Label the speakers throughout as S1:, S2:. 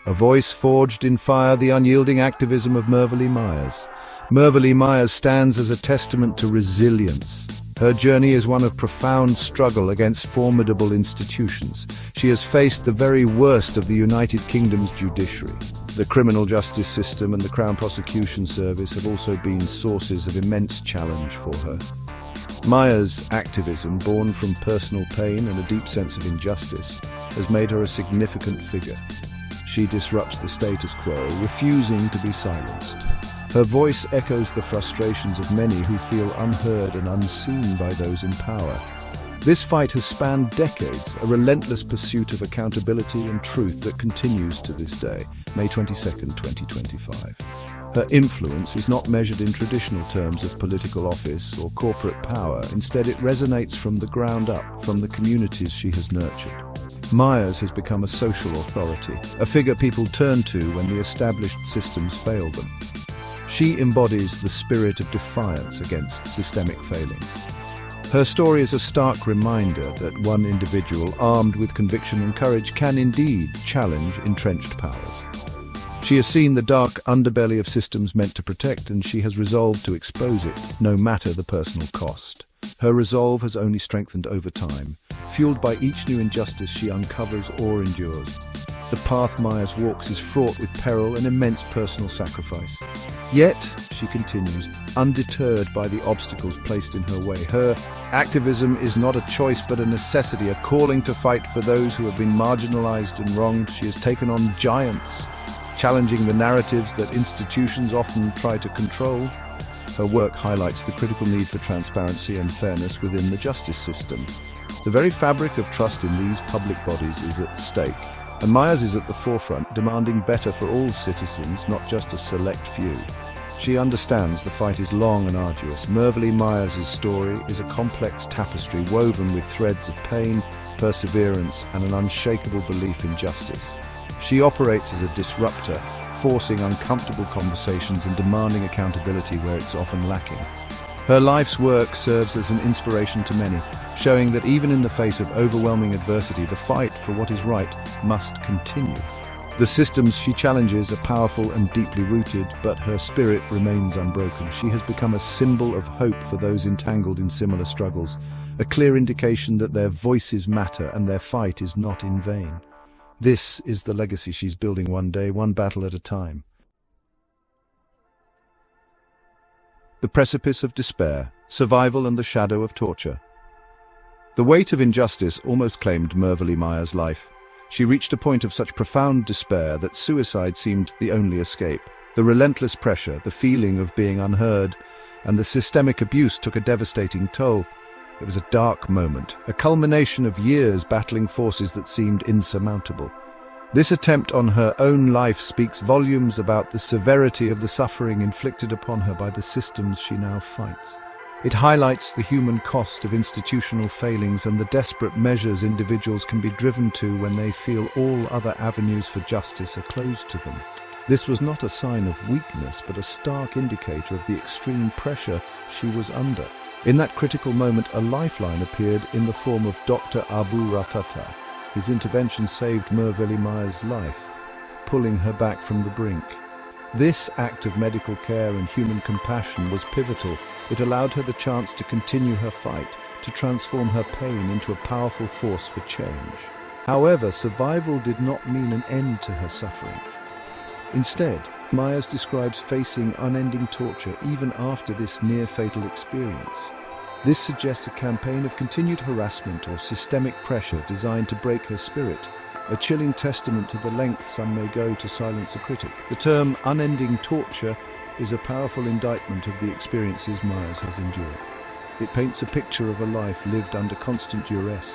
S1: A voice forged in fire, the unyielding activism of Mervelee Myers. Mervelee Myers stands as a testament to resilience. Her journey is one of profound struggle against formidable institutions. She has faced the very worst of the United Kingdom's judiciary. The criminal justice system and the Crown Prosecution Service have also been sources of immense challenge for her. Myers' activism, born from personal pain and a deep sense of injustice, has made her a significant figure. She disrupts the status quo, refusing to be silenced. Her voice echoes the frustrations of many who feel unheard and unseen by those in power. This fight has spanned decades, a relentless pursuit of accountability and truth that continues to this day, May 22nd, 2025. Her influence is not measured in traditional terms of political office or corporate power. Instead, it resonates from the ground up, from the communities she has nurtured. Myers has become a social authority, a figure people turn to when the established systems fail them. She embodies the spirit of defiance against systemic failings. Her story is a stark reminder that one individual, armed with conviction and courage, can indeed challenge entrenched powers. She has seen the dark underbelly of systems meant to protect, and she has resolved to expose it, no matter the personal cost. Her resolve has only strengthened over time, fueled by each new injustice she uncovers or endures. The path Myers walks is fraught with peril and immense personal sacrifice. Yet, she continues, undeterred by the obstacles placed in her way. Her activism is not a choice but a necessity, a calling to fight for those who have been marginalized and wronged. She has taken on giants, challenging the narratives that institutions often try to control. Her work highlights the critical need for transparency and fairness within the justice system. The very fabric of trust in these public bodies is at stake, and Myers is at the forefront, demanding better for all citizens, not just a select few. She understands the fight is long and arduous. Mervelee Myers' story is a complex tapestry woven with threads of pain, perseverance, and an unshakable belief in justice. She operates as a disruptor, forcing uncomfortable conversations and demanding accountability where it's often lacking. Her life's work serves as an inspiration to many, showing that even in the face of overwhelming adversity, the fight for what is right must continue. The systems she challenges are powerful and deeply rooted, but her spirit remains unbroken. She has become a symbol of hope for those entangled in similar struggles, a clear indication that their voices matter and their fight is not in vain. This is the legacy she's building one day, one battle at a time. The precipice of despair, survival and the shadow of torture. The weight of injustice almost claimed Mervelee Myers' life. She reached a point of such profound despair that suicide seemed the only escape. The relentless pressure, the feeling of being unheard, and the systemic abuse took a devastating toll. It was a dark moment, a culmination of years battling forces that seemed insurmountable. This attempt on her own life speaks volumes about the severity of the suffering inflicted upon her by the systems she now fights. It highlights the human cost of institutional failings and the desperate measures individuals can be driven to when they feel all other avenues for justice are closed to them. This was not a sign of weakness, but a stark indicator of the extreme pressure she was under. In that critical moment, a lifeline appeared in the form of Dr. Abu Ratata. His intervention saved Mervelee Myers' life, pulling her back from the brink. This act of medical care and human compassion was pivotal. It allowed her the chance to continue her fight, to transform her pain into a powerful force for change. However, survival did not mean an end to her suffering. Instead, Myers describes facing unending torture even after this near-fatal experience. This suggests a campaign of continued harassment or systemic pressure designed to break her spirit, a chilling testament to the lengths some may go to silence a critic. The term unending torture is a powerful indictment of the experiences Myers has endured. It paints a picture of a life lived under constant duress,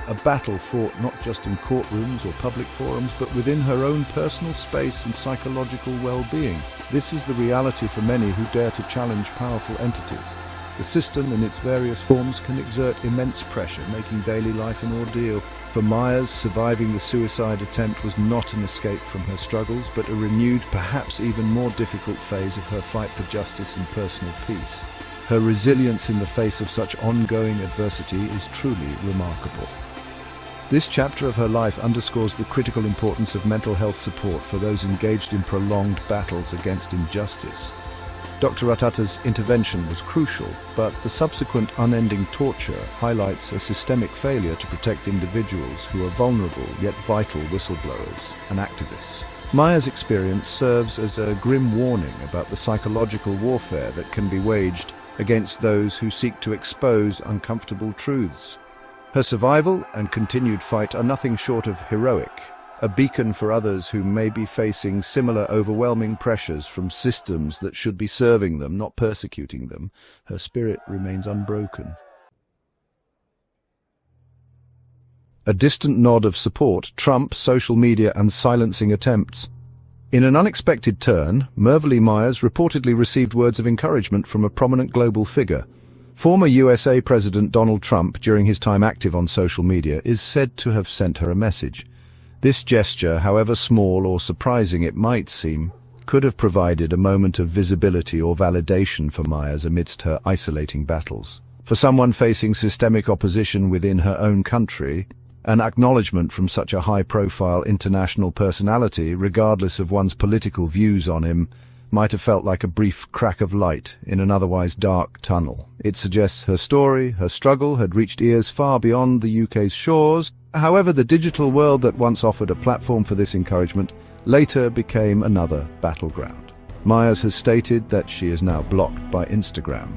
S1: a battle fought not just in courtrooms or public forums, but within her own personal space and psychological well-being. This is the reality for many who dare to challenge powerful entities. The system in its various forms can exert immense pressure, making daily life an ordeal. For Myers, surviving the suicide attempt was not an escape from her struggles, but a renewed, perhaps even more difficult phase of her fight for justice and personal peace. Her resilience in the face of such ongoing adversity is truly remarkable. This chapter of her life underscores the critical importance of mental health support for those engaged in prolonged battles against injustice. Dr. Ratata's intervention was crucial, but the subsequent unending torture highlights a systemic failure to protect individuals who are vulnerable yet vital whistleblowers and activists. Myers' experience serves as a grim warning about the psychological warfare that can be waged against those who seek to expose uncomfortable truths. Her survival and continued fight are nothing short of heroic, a beacon for others who may be facing similar overwhelming pressures from systems that should be serving them, not persecuting them. Her spirit remains unbroken. A distant nod of support trumps social media and silencing attempts. In an unexpected turn, Mervelee Myers reportedly received words of encouragement from a prominent global figure. Former USA President Donald Trump, during his time active on social media, is said to have sent her a message. This gesture, however small or surprising it might seem, could have provided a moment of visibility or validation for Myers amidst her isolating battles. For someone facing systemic opposition within her own country, an acknowledgement from such a high-profile international personality, regardless of one's political views on him, might have felt like a brief crack of light in an otherwise dark tunnel. It suggests her story, her struggle, had reached ears far beyond the UK's shores. However, the digital world that once offered a platform for this encouragement later became another battleground. Myers has stated that she is now blocked by Instagram.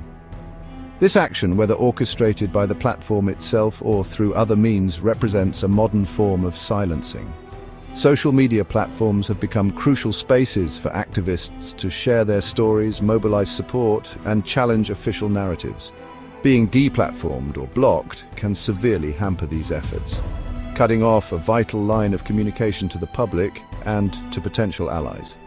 S1: This action, whether orchestrated by the platform itself or through other means, represents a modern form of silencing. Social media platforms have become crucial spaces for activists to share their stories, mobilize support, and challenge official narratives. Being deplatformed or blocked can severely hamper these efforts, cutting off a vital line of communication to the public and to potential allies.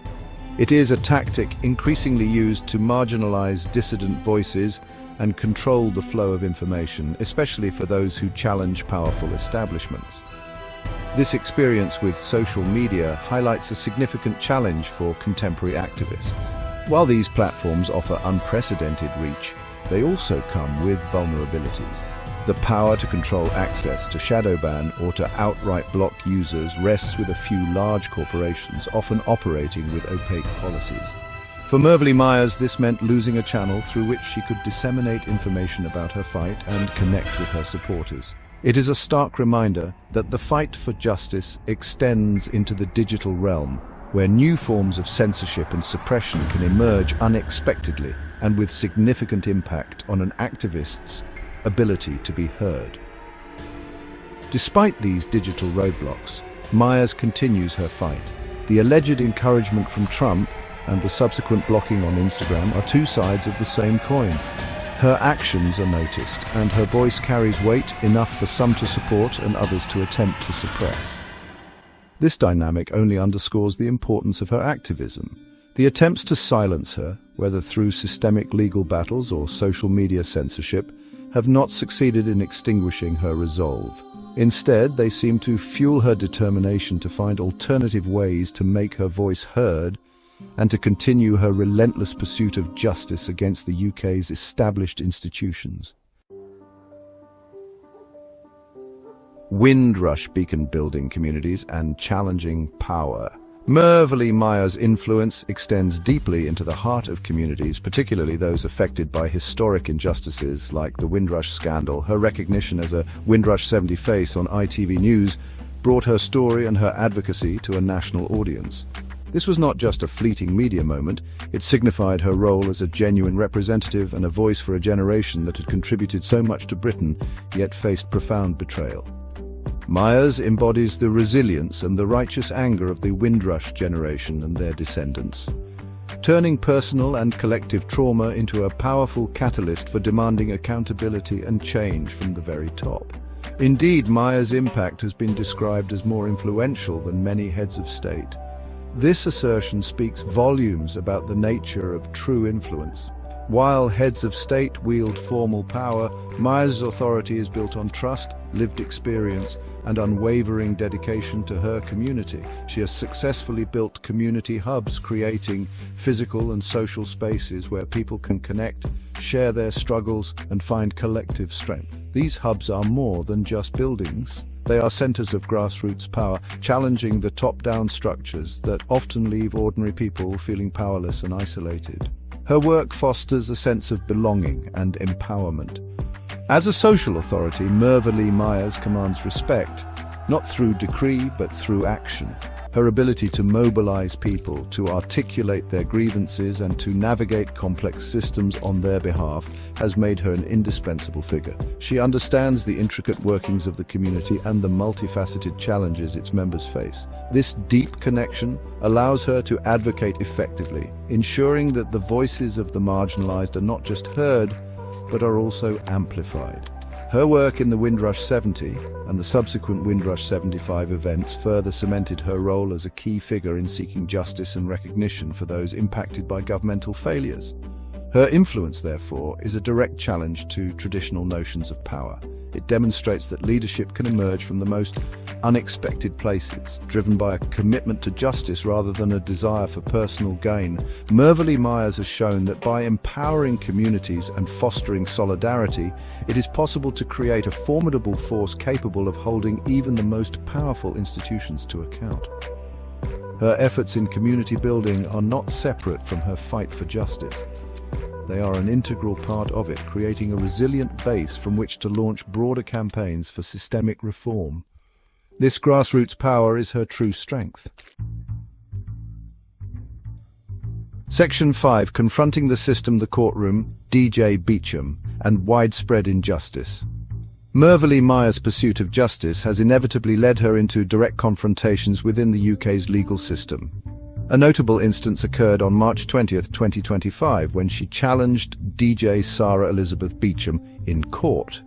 S1: It is a tactic increasingly used to marginalize dissident voices and control the flow of information, especially for those who challenge powerful establishments. This experience with social media highlights a significant challenge for contemporary activists. While these platforms offer unprecedented reach, they also come with vulnerabilities. The power to control access, to shadow ban, or to outright block users rests with a few large corporations, often operating with opaque policies. For Mervelee Myers, this meant losing a channel through which she could disseminate information about her fight and connect with her supporters. It is a stark reminder that the fight for justice extends into the digital realm, where new forms of censorship and suppression can emerge unexpectedly and with significant impact on an activist's ability to be heard. Despite these digital roadblocks, Myers continues her fight. The alleged encouragement from Trump and the subsequent blocking on Instagram are two sides of the same coin. Her actions are noticed, and her voice carries weight enough for some to support and others to attempt to suppress. This dynamic only underscores the importance of her activism. The attempts to silence her, whether through systemic legal battles or social media censorship, have not succeeded in extinguishing her resolve. Instead, they seem to fuel her determination to find alternative ways to make her voice heard and to continue her relentless pursuit of justice against the UK's established institutions. Windrush beacon building communities and challenging power. Mervelee Myers' influence extends deeply into the heart of communities, particularly those affected by historic injustices like the Windrush scandal. Her recognition as a Windrush 70 face on ITV News brought her story and her advocacy to a national audience. This was not just a fleeting media moment, it signified her role as a genuine representative and a voice for a generation that had contributed so much to Britain, yet faced profound betrayal. Myers embodies the resilience and the righteous anger of the Windrush generation and their descendants, turning personal and collective trauma into a powerful catalyst for demanding accountability and change from the very top. Indeed, Myers' impact has been described as more influential than many heads of state. This assertion speaks volumes about the nature of true influence. While heads of state wield formal power, Myers' authority is built on trust, lived experience, and unwavering dedication to her community. She has successfully built community hubs, creating physical and social spaces where people can connect, share their struggles, and find collective strength. These hubs are more than just buildings. They are centers of grassroots power, challenging the top-down structures that often leave ordinary people feeling powerless and isolated. Her work fosters a sense of belonging and empowerment. As a social authority, Mervelee Myers commands respect, not through decree but through action. Her ability to mobilize people, to articulate their grievances and to navigate complex systems on their behalf has made her an indispensable figure. She understands the intricate workings of the community and the multifaceted challenges its members face. This deep connection allows her to advocate effectively, ensuring that the voices of the marginalized are not just heard, but are also amplified. Her work in the Windrush 70 and the subsequent Windrush 75 events further cemented her role as a key figure in seeking justice and recognition for those impacted by governmental failures. Her influence, therefore, is a direct challenge to traditional notions of power. It demonstrates that leadership can emerge from the most unexpected places, driven by a commitment to justice rather than a desire for personal gain. Mervelee Myers has shown that by empowering communities and fostering solidarity, it is possible to create a formidable force capable of holding even the most powerful institutions to account. Her efforts in community building are not separate from her fight for justice. They are an integral part of it, creating a resilient base from which to launch broader campaigns for systemic reform. This grassroots power is her true strength. Section 5. Confronting the system, the courtroom, DJ Beecham, and widespread injustice. Mervelee Myers' pursuit of justice has inevitably led her into direct confrontations within the UK's legal system. A notable instance occurred on March 20, 2025, when she challenged DJ Sarah Elizabeth Beecham in court.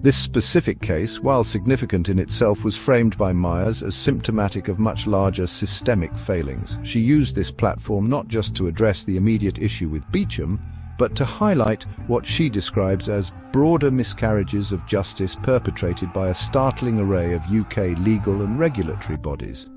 S1: This specific case, while significant in itself, was framed by Myers as symptomatic of much larger systemic failings. She used this platform not just to address the immediate issue with Beecham, but to highlight what she describes as broader miscarriages of justice perpetrated by a startling array of UK legal and regulatory bodies.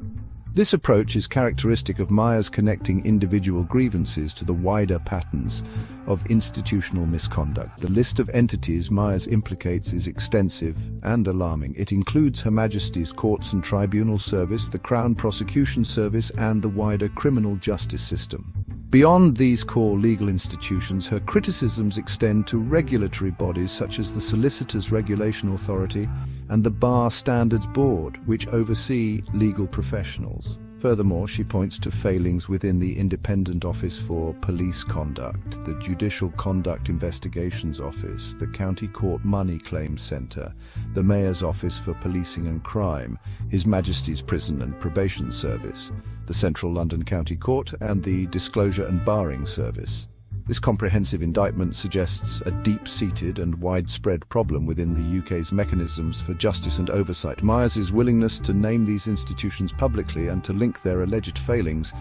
S1: This approach is characteristic of Myers connecting individual grievances to the wider patterns of institutional misconduct. The list of entities Myers implicates is extensive and alarming. It includes Her Majesty's Courts and Tribunal Service, the Crown Prosecution Service, and the wider criminal justice system. Beyond these core legal institutions, her criticisms extend to regulatory bodies such as the Solicitors Regulation Authority and the Bar Standards Board, which oversee legal professionals. Furthermore, she points to failings within the Independent Office for Police Conduct, the Judicial Conduct Investigations Office, the County Court Money Claims Centre, the Mayor's Office for Policing and Crime, His Majesty's Prison and Probation Service, the Central London County Court, and the Disclosure and Barring Service. This comprehensive indictment suggests a deep-seated and widespread problem within the UK's mechanisms for justice and oversight. Myers' willingness to name these institutions publicly and to link their alleged failings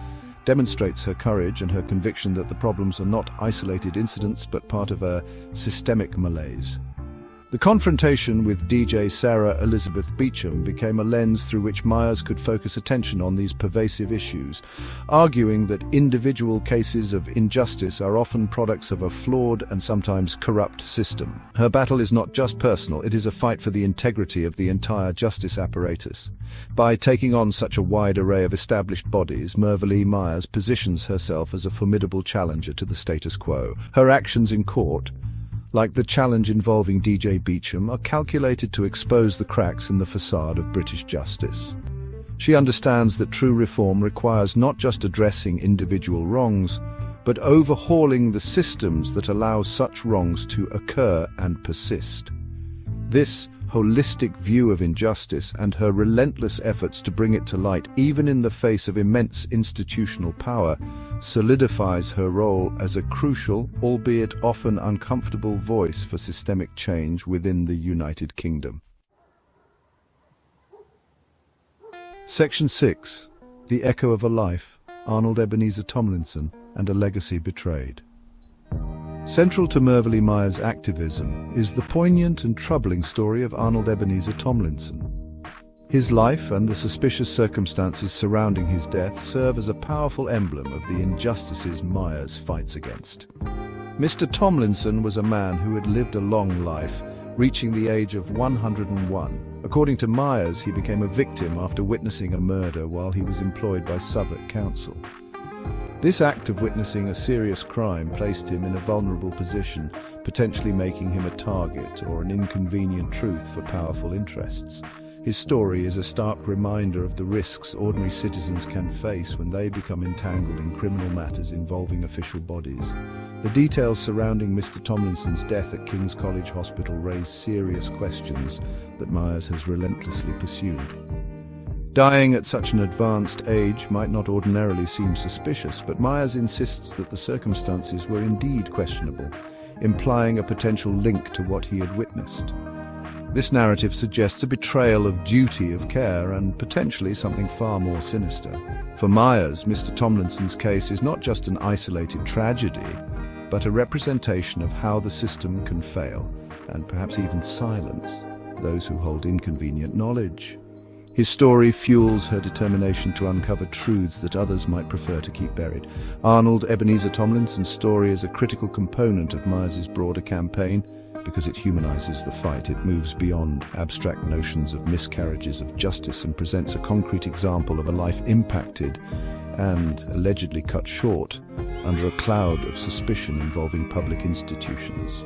S1: demonstrates her courage and her conviction that the problems are not isolated incidents but part of a systemic malaise. The confrontation with DJ Sarah Elizabeth Beecham became a lens through which Myers could focus attention on these pervasive issues, arguing that individual cases of injustice are often products of a flawed and sometimes corrupt system. Her battle is not just personal, it is a fight for the integrity of the entire justice apparatus. By taking on such a wide array of established bodies, Mervelee Myers positions herself as a formidable challenger to the status quo. Her actions in court, like the challenge involving DJ Beecham, are calculated to expose the cracks in the facade of British justice. She understands that true reform requires not just addressing individual wrongs, but overhauling the systems that allow such wrongs to occur and persist. This holistic view of injustice and her relentless efforts to bring it to light, even in the face of immense institutional power, solidifies her role as a crucial, albeit often uncomfortable voice for systemic change within the United Kingdom. Section 6. The Echo of a Life, Arnold Ebenezer Tomlinson, and a Legacy Betrayed. Central to Mervelee Myers' activism is the poignant and troubling story of Arnold Ebenezer Tomlinson. His life and the suspicious circumstances surrounding his death serve as a powerful emblem of the injustices Myers fights against. Mr. Tomlinson was a man who had lived a long life, reaching the age of 101. According to Myers, he became a victim after witnessing a murder while he was employed by Southwark Council. This act of witnessing a serious crime placed him in a vulnerable position, potentially making him a target or an inconvenient truth for powerful interests. His story is a stark reminder of the risks ordinary citizens can face when they become entangled in criminal matters involving official bodies. The details surrounding Mr. Tomlinson's death at King's College Hospital raise serious questions that Myers has relentlessly pursued. Dying at such an advanced age might not ordinarily seem suspicious, but Myers insists that the circumstances were indeed questionable, implying a potential link to what he had witnessed. This narrative suggests a betrayal of duty of care and potentially something far more sinister. For Myers, Mr. Tomlinson's case is not just an isolated tragedy, but a representation of how the system can fail, and perhaps even silence, those who hold inconvenient knowledge. His story fuels her determination to uncover truths that others might prefer to keep buried. Arnold Ebenezer Tomlinson's story is a critical component of Myers's broader campaign because it humanizes the fight. It moves beyond abstract notions of miscarriages of justice and presents a concrete example of a life impacted and allegedly cut short under a cloud of suspicion involving public institutions.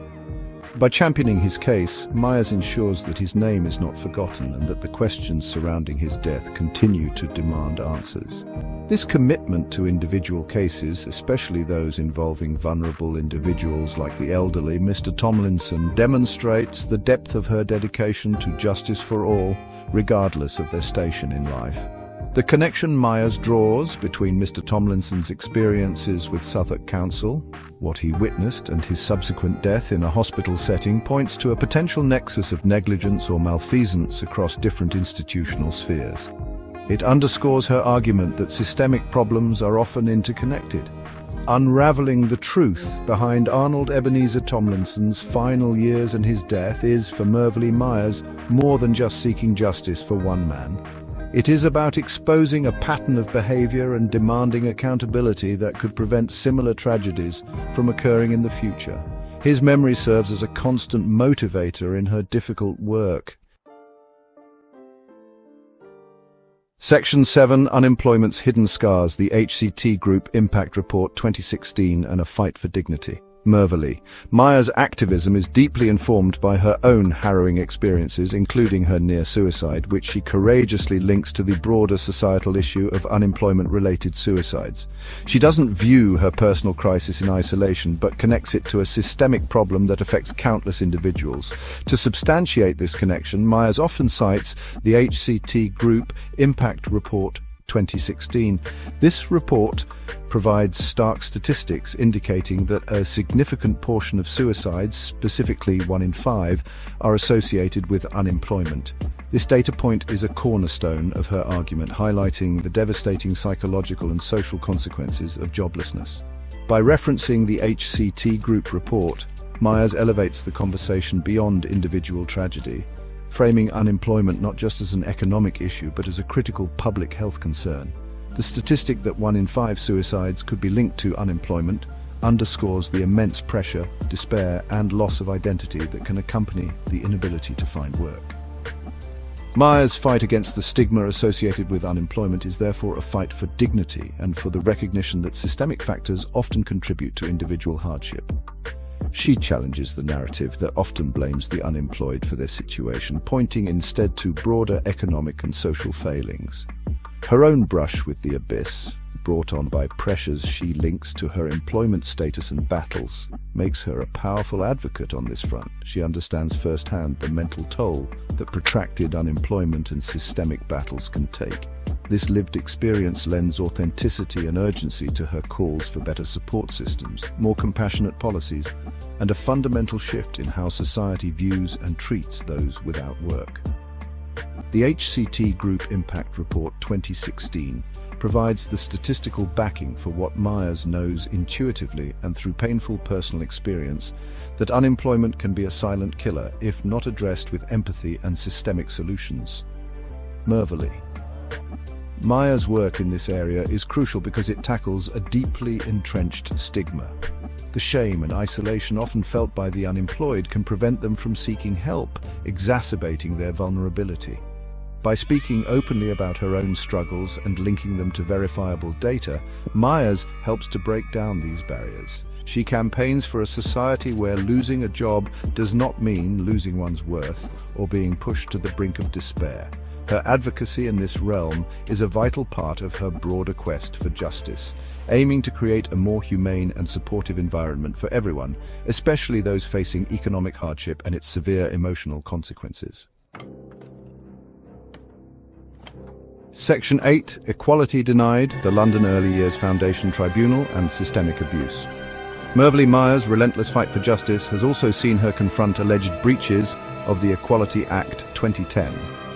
S1: By championing his case, Myers ensures that his name is not forgotten and that the questions surrounding his death continue to demand answers. This commitment to individual cases, especially those involving vulnerable individuals like the elderly, Mr. Tomlinson demonstrates the depth of her dedication to justice for all, regardless of their station in life. The connection Myers draws between Mr. Tomlinson's experiences with Southwark Council, what he witnessed, and his subsequent death in a hospital setting points to a potential nexus of negligence or malfeasance across different institutional spheres. It underscores her argument that systemic problems are often interconnected. Unraveling the truth behind Arnold Ebenezer Tomlinson's final years and his death is, for Mervelee Myers, more than just seeking justice for one man. It is about exposing a pattern of behavior and demanding accountability that could prevent similar tragedies from occurring in the future. His memory serves as a constant motivator in her difficult work. Section 7, Unemployment's Hidden Scars, the HCT Group Impact Report 2016 and a Fight for Dignity. Mervelee. Myers' activism is deeply informed by her own harrowing experiences, including her near suicide, which she courageously links to the broader societal issue of unemployment-related suicides. She doesn't view her personal crisis in isolation, but connects it to a systemic problem that affects countless individuals. To substantiate this connection, Myers often cites the HCT Group Impact Report 2016. This report provides stark statistics indicating that a significant portion of suicides, specifically 1 in 5, are associated with unemployment. This data point is a cornerstone of her argument, highlighting the devastating psychological and social consequences of joblessness. By referencing the HCT Group report, Myers elevates the conversation beyond individual tragedy, framing unemployment not just as an economic issue but as a critical public health concern. The statistic that 1 in 5 suicides could be linked to unemployment underscores the immense pressure, despair, and loss of identity that can accompany the inability to find work. Myers' fight against the stigma associated with unemployment is therefore a fight for dignity and for the recognition that systemic factors often contribute to individual hardship. She challenges the narrative that often blames the unemployed for their situation, pointing instead to broader economic and social failings. Her own brush with the abyss, brought on by pressures she links to her employment status and battles, makes her a powerful advocate on this front. She understands firsthand the mental toll that protracted unemployment and systemic battles can take. This lived experience lends authenticity and urgency to her calls for better support systems, more compassionate policies, and a fundamental shift in how society views and treats those without work. The HCT Group Impact Report 2016 provides the statistical backing for what Myers knows intuitively and through painful personal experience, that unemployment can be a silent killer if not addressed with empathy and systemic solutions. Mervelee Myers' work in this area is crucial because it tackles a deeply entrenched stigma. The shame and isolation often felt by the unemployed can prevent them from seeking help, exacerbating their vulnerability. By speaking openly about her own struggles and linking them to verifiable data, Myers helps to break down these barriers. She campaigns for a society where losing a job does not mean losing one's worth or being pushed to the brink of despair. Her advocacy in this realm is a vital part of her broader quest for justice, aiming to create a more humane and supportive environment for everyone, especially those facing economic hardship and its severe emotional consequences. Section 8, Equality Denied, the London Early Years Foundation Tribunal and Systemic Abuse. Mervelee Myers' relentless fight for justice has also seen her confront alleged breaches of the Equality Act 2010,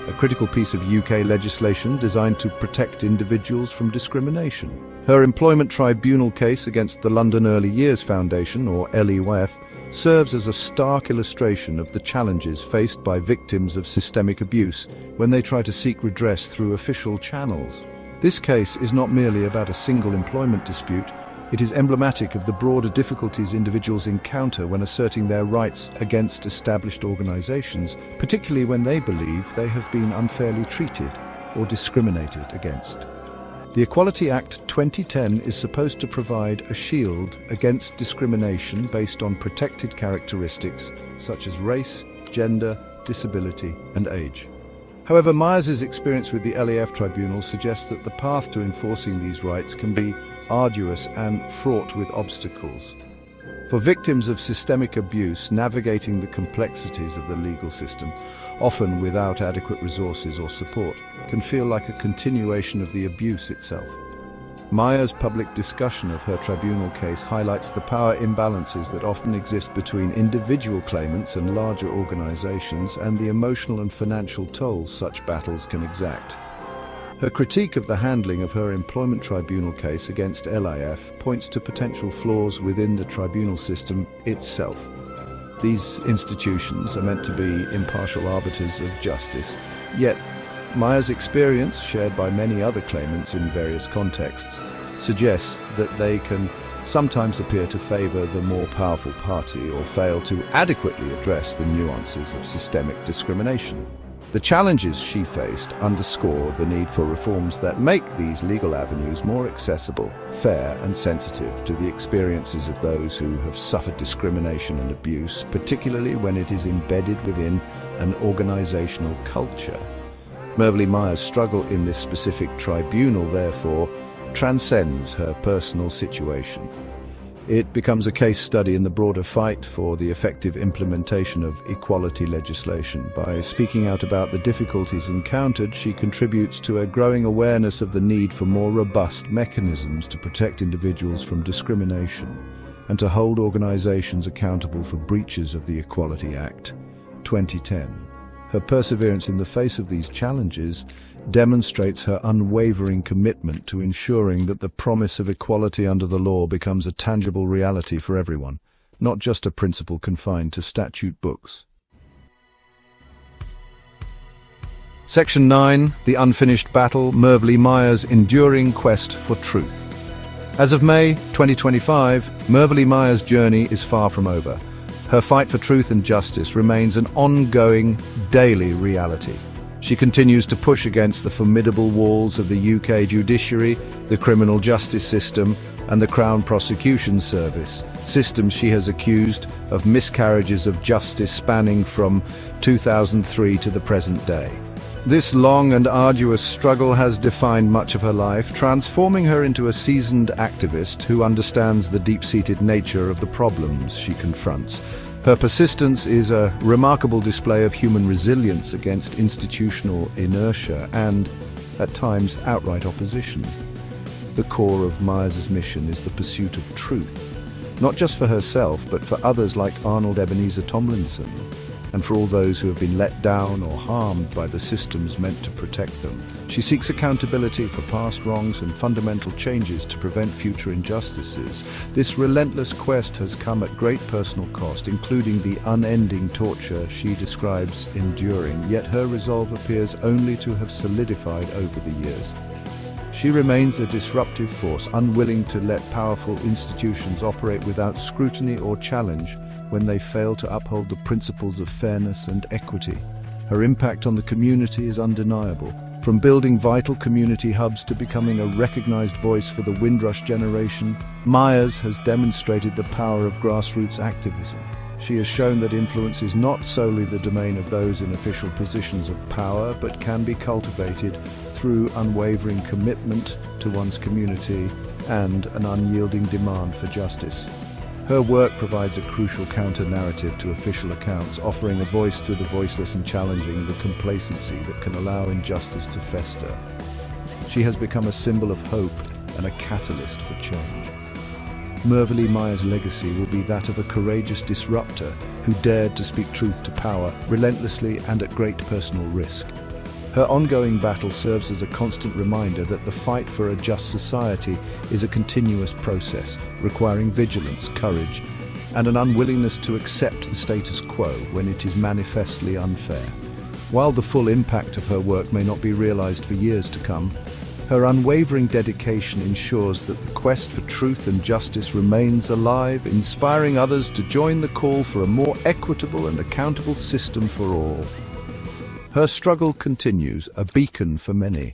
S1: a critical piece of UK legislation designed to protect individuals from discrimination. Her employment tribunal case against the London Early Years Foundation, or LEYF, serves as a stark illustration of the challenges faced by victims of systemic abuse when they try to seek redress through official channels. This case is not merely about a single employment dispute. It is emblematic of the broader difficulties individuals encounter when asserting their rights against established organisations, particularly when they believe they have been unfairly treated or discriminated against. The Equality Act 2010 is supposed to provide a shield against discrimination based on protected characteristics such as race, gender, disability, and age. However, Myers' experience with the LEF Tribunal suggests that the path to enforcing these rights can be arduous and fraught with obstacles. For victims of systemic abuse, navigating the complexities of the legal system, often without adequate resources or support, can feel like a continuation of the abuse itself. Myers' public discussion of her tribunal case highlights the power imbalances that often exist between individual claimants and larger organizations, and the emotional and financial tolls such battles can exact. Her critique of the handling of her employment tribunal case against LIF points to potential flaws within the tribunal system itself. These institutions are meant to be impartial arbiters of justice, yet Myers' experience, shared by many other claimants in various contexts, suggests that they can sometimes appear to favor the more powerful party or fail to adequately address the nuances of systemic discrimination. The challenges she faced underscore the need for reforms that make these legal avenues more accessible, fair, and sensitive to the experiences of those who have suffered discrimination and abuse, particularly when it is embedded within an organizational culture. Mervelee Myers' struggle in this specific tribunal, therefore, transcends her personal situation. It becomes a case study in the broader fight for the effective implementation of equality legislation. By speaking out about the difficulties encountered, she contributes to a growing awareness of the need for more robust mechanisms to protect individuals from discrimination and to hold organizations accountable for breaches of the Equality Act 2010. Her perseverance in the face of these challenges demonstrates her unwavering commitment to ensuring that the promise of equality under the law becomes a tangible reality for everyone, not just a principle confined to statute books. Section 9, The Unfinished Battle, Mervelee Myers' Enduring Quest for Truth. As of May 2025, Mervelee Myers' journey is far from over. Her fight for truth and justice remains an ongoing, daily reality. She continues to push against the formidable walls of the UK judiciary, the criminal justice system, and the Crown Prosecution Service, systems she has accused of miscarriages of justice spanning from 2003 to the present day. This long and arduous struggle has defined much of her life, transforming her into a seasoned activist who understands the deep-seated nature of the problems she confronts. Her persistence is a remarkable display of human resilience against institutional inertia and, at times, outright opposition. The core of Myers' mission is the pursuit of truth, not just for herself, but for others like Arnold Ebenezer Tomlinson. and for all those who have been let down or harmed by the systems meant to protect them. She seeks accountability for past wrongs and fundamental changes to prevent future injustices. This relentless quest has come at great personal cost, including the unending torture she describes enduring, yet her resolve appears only to have solidified over the years. She remains a disruptive force, unwilling to let powerful institutions operate without scrutiny or challenge when they fail to uphold the principles of fairness and equity. Her impact on the community is undeniable. From building vital community hubs to becoming a recognized voice for the Windrush generation, Myers has demonstrated the power of grassroots activism. She has shown that influence is not solely the domain of those in official positions of power, but can be cultivated through unwavering commitment to one's community and an unyielding demand for justice. Her work provides a crucial counter-narrative to official accounts, offering a voice to the voiceless and challenging the complacency that can allow injustice to fester. She has become a symbol of hope and a catalyst for change. Mervelee Myers' legacy will be that of a courageous disruptor who dared to speak truth to power relentlessly and at great personal risk. Her ongoing battle serves as a constant reminder that the fight for a just society is a continuous process, requiring vigilance, courage, and an unwillingness to accept the status quo when it is manifestly unfair. While the full impact of her work may not be realized for years to come, her unwavering dedication ensures that the quest for truth and justice remains alive, inspiring others to join the call for a more equitable and accountable system for all. Her struggle continues, a beacon for many,